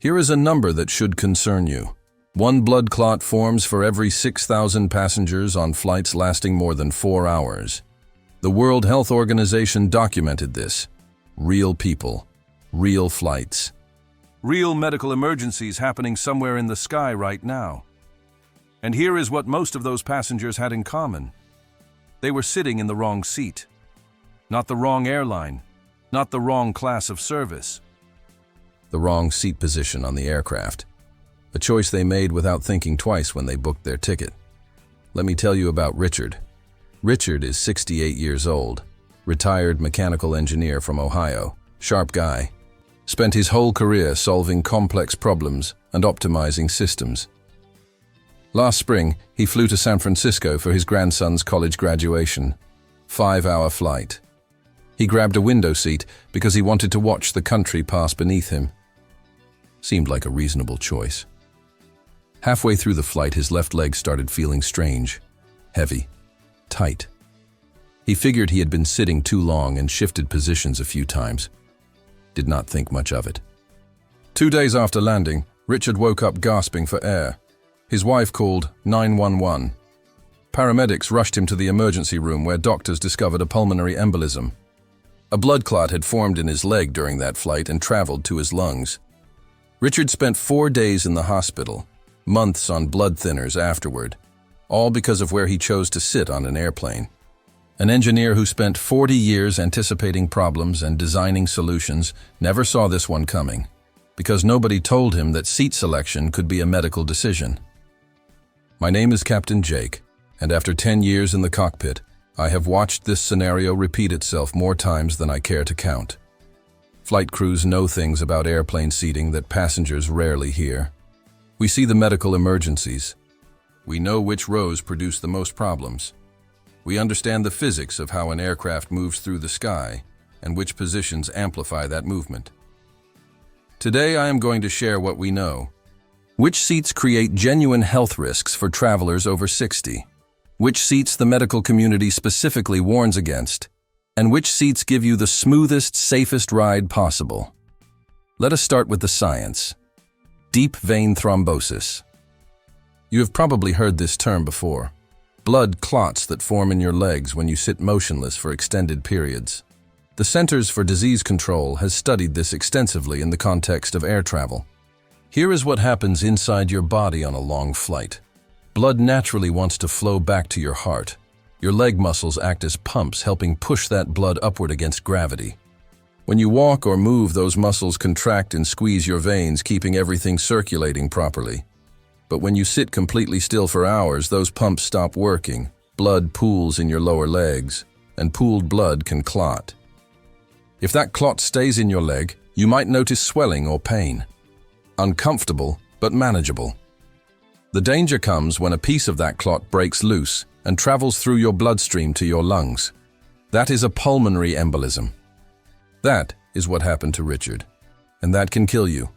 Here is a number that should concern you. One blood clot forms for every 6,000 passengers on flights lasting more than 4 hours. The World Health Organization documented this. Real people, real flights. Real medical emergencies happening somewhere in the sky right now. And here is what most of those passengers had in common. They were sitting in the wrong seat. Not the wrong airline, not the wrong class of service. The wrong seat position on the aircraft. A choice they made without thinking twice when they booked their ticket. Let me tell you about Richard. Richard is 68 years old, retired mechanical engineer from Ohio, sharp guy. Spent his whole career solving complex problems and optimizing systems. Last spring, he flew to San Francisco for his grandson's college graduation. 5-hour flight. He grabbed a window seat because he wanted to watch the country pass beneath him. Seemed like a reasonable choice. Halfway through the flight, his left leg started feeling strange, heavy, tight. He figured he had been sitting too long and shifted positions a few times. Did not think much of it. 2 days after landing, Richard woke up gasping for air. His wife called 911. Paramedics rushed him to the emergency room where doctors discovered a pulmonary embolism. A blood clot had formed in his leg during that flight and traveled to his lungs. Richard spent 4 days in the hospital, months on blood thinners afterward, all because of where he chose to sit on an airplane. An engineer who spent 40 years anticipating problems and designing solutions never saw this one coming, because nobody told him that seat selection could be a medical decision. My name is Captain Jake, and after 10 years in the cockpit, I have watched this scenario repeat itself more times than I care to count. Flight crews know things about airplane seating that passengers rarely hear. We see the medical emergencies. We know which rows produce the most problems. We understand the physics of how an aircraft moves through the sky and which positions amplify that movement. Today I am going to share what we know. Which seats create genuine health risks for travelers over 60? Which seats the medical community specifically warns against? And which seats give you the smoothest, safest ride possible? Let us start with the science. Deep vein thrombosis. You have probably heard this term before. Blood clots that form in your legs when you sit motionless for extended periods. The Centers for Disease Control has studied this extensively in the context of air travel. Here is what happens inside your body on a long flight. Blood naturally wants to flow back to your heart. Your leg muscles act as pumps, helping push that blood upward against gravity. When you walk or move, those muscles contract and squeeze your veins, keeping everything circulating properly. But when you sit completely still for hours, those pumps stop working. Blood pools in your lower legs, and pooled blood can clot. If that clot stays in your leg, you might notice swelling or pain. Uncomfortable, but manageable. The danger comes when a piece of that clot breaks loose and travels through your bloodstream to your lungs. That is a pulmonary embolism. That is what happened to Richard, and that can kill you.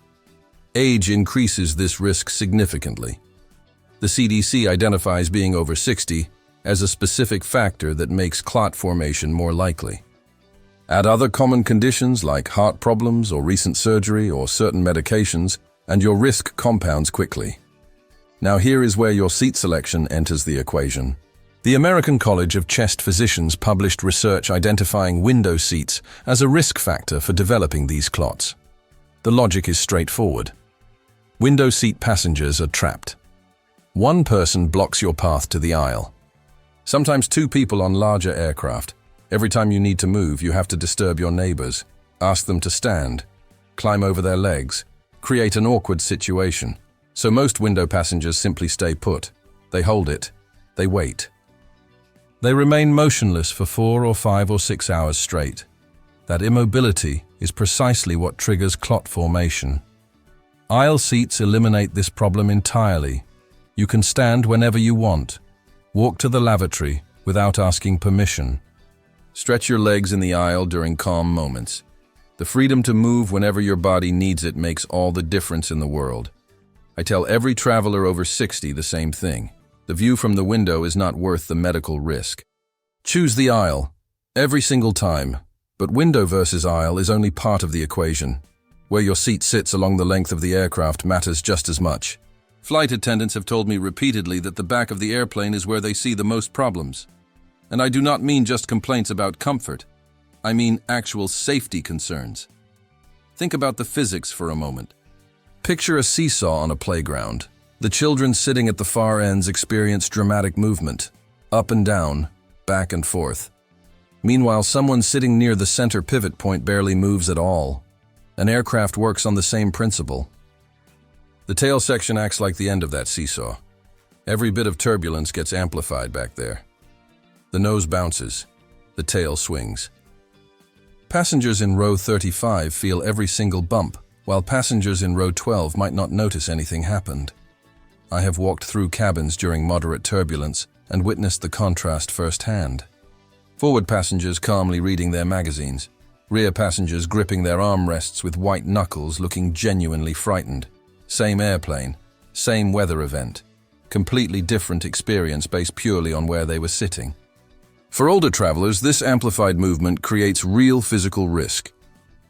Age increases this risk significantly. The CDC identifies being over 60 as a specific factor that makes clot formation more likely. Add other common conditions like heart problems or recent surgery or certain medications, and your risk compounds quickly. Now here is where your seat selection enters the equation. The American College of Chest Physicians published research identifying window seats as a risk factor for developing these clots. The logic is straightforward. Window seat passengers are trapped. One person blocks your path to the aisle. Sometimes 2 people on larger aircraft. Every time you need to move, you have to disturb your neighbors, ask them to stand, climb over their legs, create an awkward situation. So most window passengers simply stay put. They hold it. They wait. They remain motionless for 4 or 5 or 6 hours straight. That immobility is precisely what triggers clot formation. Aisle seats eliminate this problem entirely. You can stand whenever you want. Walk to the lavatory without asking permission. Stretch your legs in the aisle during calm moments. The freedom to move whenever your body needs it makes all the difference in the world. I tell every traveler over 60 the same thing. The view from the window is not worth the medical risk. Choose the aisle, every single time, but window versus aisle is only part of the equation. Where your seat sits along the length of the aircraft matters just as much. Flight attendants have told me repeatedly that the back of the airplane is where they see the most problems. And I do not mean just complaints about comfort. I mean actual safety concerns. Think about the physics for a moment. Picture a seesaw on a playground. The children sitting at the far ends experience dramatic movement, up and down, back and forth. Meanwhile, someone sitting near the center pivot point barely moves at all. An aircraft works on the same principle. The tail section acts like the end of that seesaw. Every bit of turbulence gets amplified back there. The nose bounces, the tail swings. Passengers in row 35 feel every single bump, while passengers in row 12 might not notice anything happened. I have walked through cabins during moderate turbulence and witnessed the contrast firsthand. Forward passengers calmly reading their magazines, rear passengers gripping their armrests with white knuckles looking genuinely frightened. Same airplane, same weather event, completely different experience based purely on where they were sitting. For older travelers, this amplified movement creates real physical risk.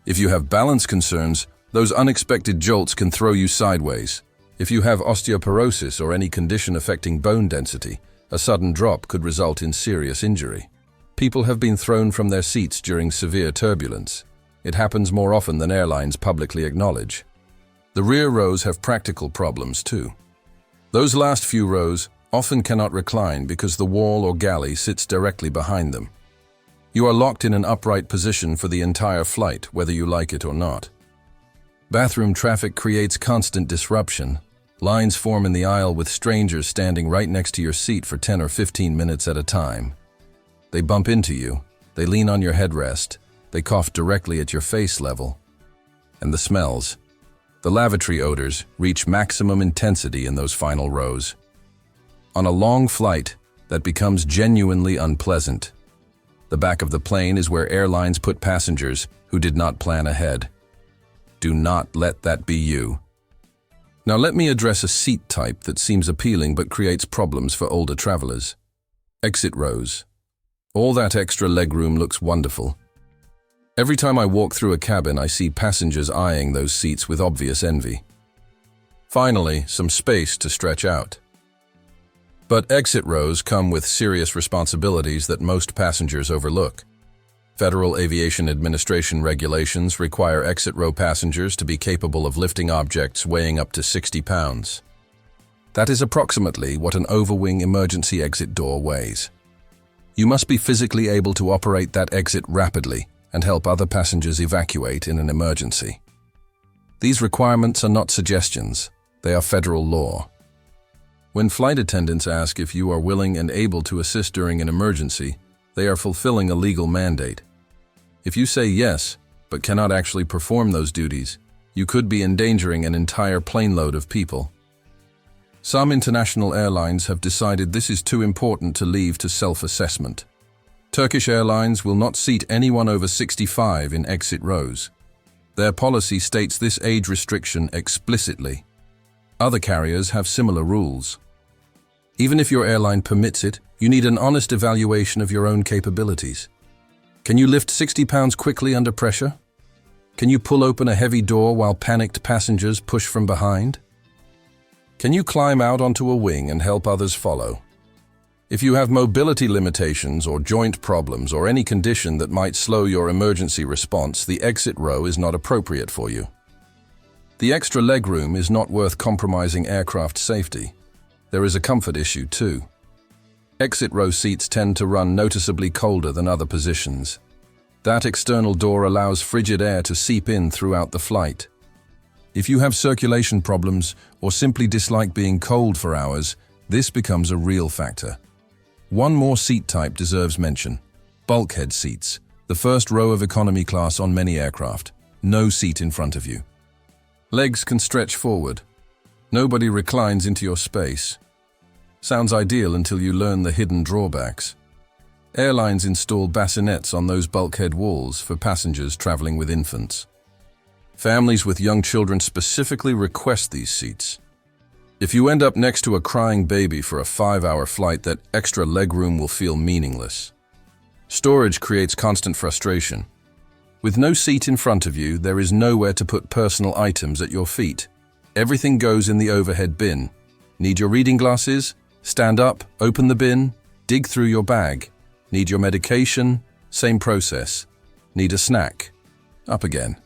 If you have balance concerns, those unexpected jolts can throw you sideways. If you have osteoporosis or any condition affecting bone density, a sudden drop could result in serious injury. People have been thrown from their seats during severe turbulence. It happens more often than airlines publicly acknowledge. The rear rows have practical problems too. Those last few rows often cannot recline because the wall or galley sits directly behind them. You are locked in an upright position for the entire flight, whether you like it or not. Bathroom traffic creates constant disruption. Lines form in the aisle with strangers standing right next to your seat for 10 or 15 minutes at a time. They bump into you, they lean on your headrest, they cough directly at your face level. And the smells. The lavatory odors reach maximum intensity in those final rows. On a long flight, that becomes genuinely unpleasant. The back of the plane is where airlines put passengers who did not plan ahead. Do not let that be you. Now let me address a seat type that seems appealing but creates problems for older travelers. Exit rows. All that extra legroom looks wonderful. Every time I walk through a cabin, I see passengers eyeing those seats with obvious envy. Finally, some space to stretch out. But exit rows come with serious responsibilities that most passengers overlook. Federal Aviation Administration regulations require exit row passengers to be capable of lifting objects weighing up to 60 pounds. That is approximately what an overwing emergency exit door weighs. You must be physically able to operate that exit rapidly and help other passengers evacuate in an emergency. These requirements are not suggestions, they are federal law. When flight attendants ask if you are willing and able to assist during an emergency, they are fulfilling a legal mandate. If you say yes, but cannot actually perform those duties, you could be endangering an entire plane load of people. Some international airlines have decided this is too important to leave to self-assessment. Turkish Airlines will not seat anyone over 65 in exit rows. Their policy states this age restriction explicitly. Other carriers have similar rules. Even if your airline permits it, you need an honest evaluation of your own capabilities. Can you lift 60 pounds quickly under pressure? Can you pull open a heavy door while panicked passengers push from behind? Can you climb out onto a wing and help others follow? If you have mobility limitations or joint problems or any condition that might slow your emergency response, the exit row is not appropriate for you. The extra legroom is not worth compromising aircraft safety. There is a comfort issue too. Exit row seats tend to run noticeably colder than other positions. That external door allows frigid air to seep in throughout the flight. If you have circulation problems or simply dislike being cold for hours, this becomes a real factor. One more seat type deserves mention. Bulkhead seats, the first row of economy class on many aircraft. No seat in front of you. Legs can stretch forward. Nobody reclines into your space. Sounds ideal until you learn the hidden drawbacks. Airlines install bassinets on those bulkhead walls for passengers traveling with infants. Families with young children specifically request these seats. If you end up next to a crying baby for a 5-hour flight, that extra legroom will feel meaningless. Storage creates constant frustration. With no seat in front of you, there is nowhere to put personal items at your feet. Everything goes in the overhead bin. Need your reading glasses? Stand up, open the bin, dig through your bag. Need your medication? Same process. Need a snack? Up again.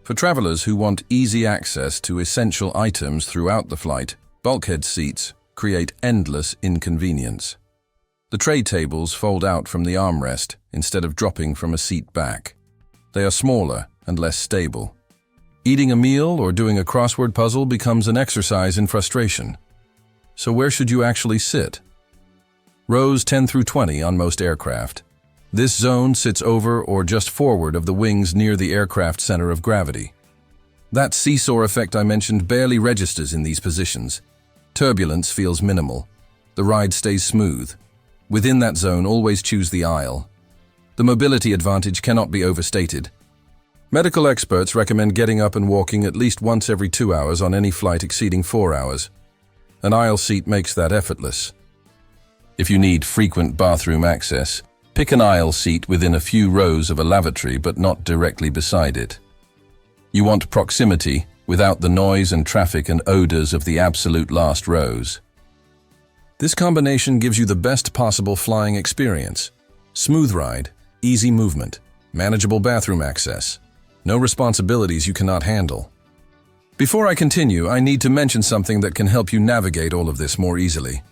For travelers who want easy access to essential items throughout the flight, bulkhead seats create endless inconvenience. The tray tables fold out from the armrest instead of dropping from a seat back. They are smaller and less stable. Eating a meal or doing a crossword puzzle becomes an exercise in frustration. So where should you actually sit? Rows 10 through 20 on most aircraft. This zone sits over or just forward of the wings near the aircraft center of gravity. That seesaw effect I mentioned barely registers in these positions. Turbulence feels minimal. The ride stays smooth. Within that zone, always choose the aisle. The mobility advantage cannot be overstated. Medical experts recommend getting up and walking at least once every 2 hours on any flight exceeding 4 hours. An aisle seat makes that effortless. If you need frequent bathroom access, pick an aisle seat within a few rows of a lavatory but not directly beside it. You want proximity without the noise and traffic and odors of the absolute last rows. This combination gives you the best possible flying experience. Smooth ride, easy movement, manageable bathroom access. No responsibilities you cannot handle. Before I continue, I need to mention something that can help you navigate all of this more easily.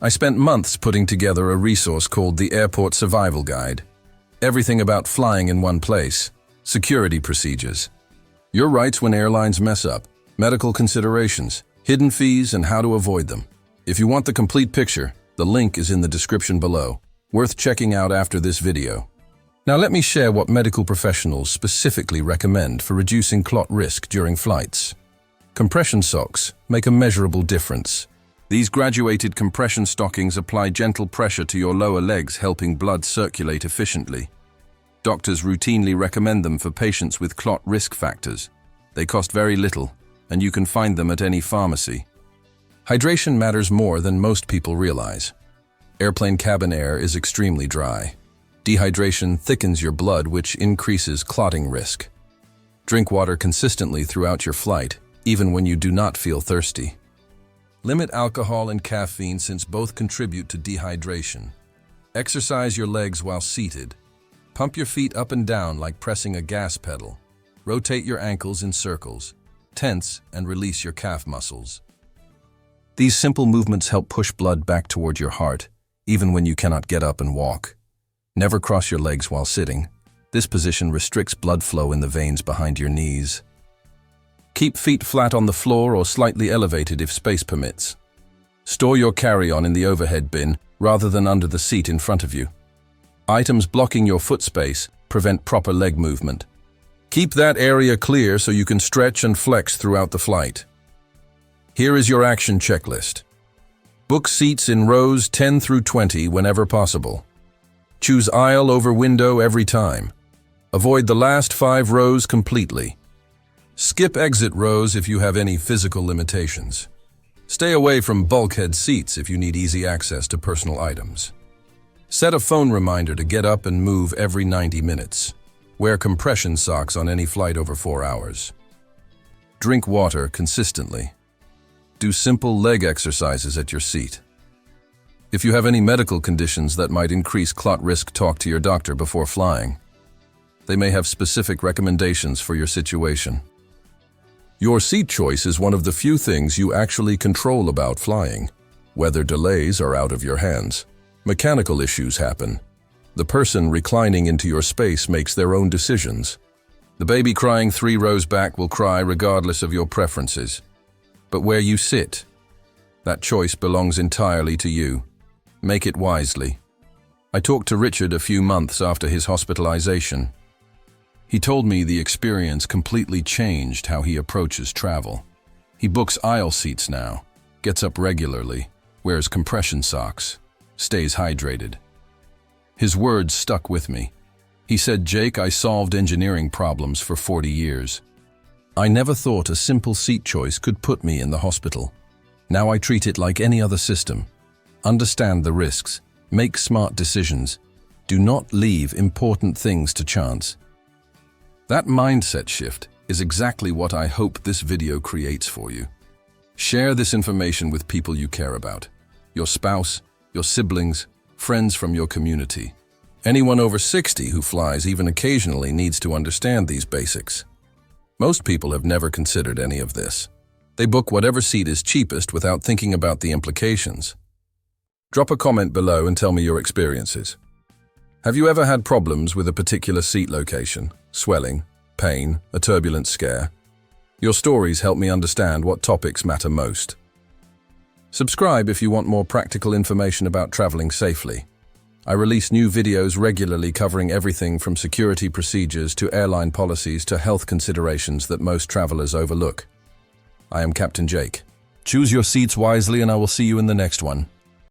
I spent months putting together a resource called the Airport Survival Guide. Everything about flying in one place, security procedures, your rights when airlines mess up, medical considerations, hidden fees, and how to avoid them. If you want the complete picture, the link is in the description below. Worth checking out after this video. Now let me share what medical professionals specifically recommend for reducing clot risk during flights. Compression socks make a measurable difference. These graduated compression stockings apply gentle pressure to your lower legs, helping blood circulate efficiently. Doctors routinely recommend them for patients with clot risk factors. They cost very little, and you can find them at any pharmacy. Hydration matters more than most people realize. Airplane cabin air is extremely dry. Dehydration thickens your blood, which increases clotting risk. Drink water consistently throughout your flight, even when you do not feel thirsty. Limit alcohol and caffeine since both contribute to dehydration. Exercise your legs while seated. Pump your feet up and down like pressing a gas pedal. Rotate your ankles in circles. Tense and release your calf muscles. These simple movements help push blood back toward your heart, even when you cannot get up and walk. Never cross your legs while sitting. This position restricts blood flow in the veins behind your knees. Keep feet flat on the floor or slightly elevated if space permits. Store your carry-on in the overhead bin rather than under the seat in front of you. Items blocking your foot space prevent proper leg movement. Keep that area clear so you can stretch and flex throughout the flight. Here is your action checklist. Book seats in rows 10 through 20 whenever possible. Choose aisle over window every time. Avoid the last 5 rows completely. Skip exit rows if you have any physical limitations. Stay away from bulkhead seats if you need easy access to personal items. Set a phone reminder to get up and move every 90 minutes. Wear compression socks on any flight over 4 hours. Drink water consistently. Do simple leg exercises at your seat. If you have any medical conditions that might increase clot risk, talk to your doctor before flying. They may have specific recommendations for your situation. Your seat choice is one of the few things you actually control about flying. Weather delays are out of your hands. Mechanical issues happen. The person reclining into your space makes their own decisions. The baby crying 3 rows back will cry regardless of your preferences. But where you sit, that choice belongs entirely to you. Make it wisely. I talked to Richard a few months after his hospitalization. He told me the experience completely changed how he approaches travel. He books aisle seats now, gets up regularly, wears compression socks, stays hydrated. His words stuck with me. He said, "Jake, I solved engineering problems for 40 years. I never thought a simple seat choice could put me in the hospital. Now I treat it like any other system. Understand the risks, make smart decisions. Do not leave important things to chance." That mindset shift is exactly what I hope this video creates for you. Share this information with people you care about. Your spouse, your siblings, friends from your community. Anyone over 60 who flies even occasionally needs to understand these basics. Most people have never considered any of this. They book whatever seat is cheapest without thinking about the implications. Drop a comment below and tell me your experiences. Have you ever had problems with a particular seat location, swelling, pain, a turbulence scare? Your stories help me understand what topics matter most. Subscribe if you want more practical information about traveling safely. I release new videos regularly covering everything from security procedures to airline policies to health considerations that most travelers overlook. I am Captain Jake. Choose your seats wisely and I will see you in the next one.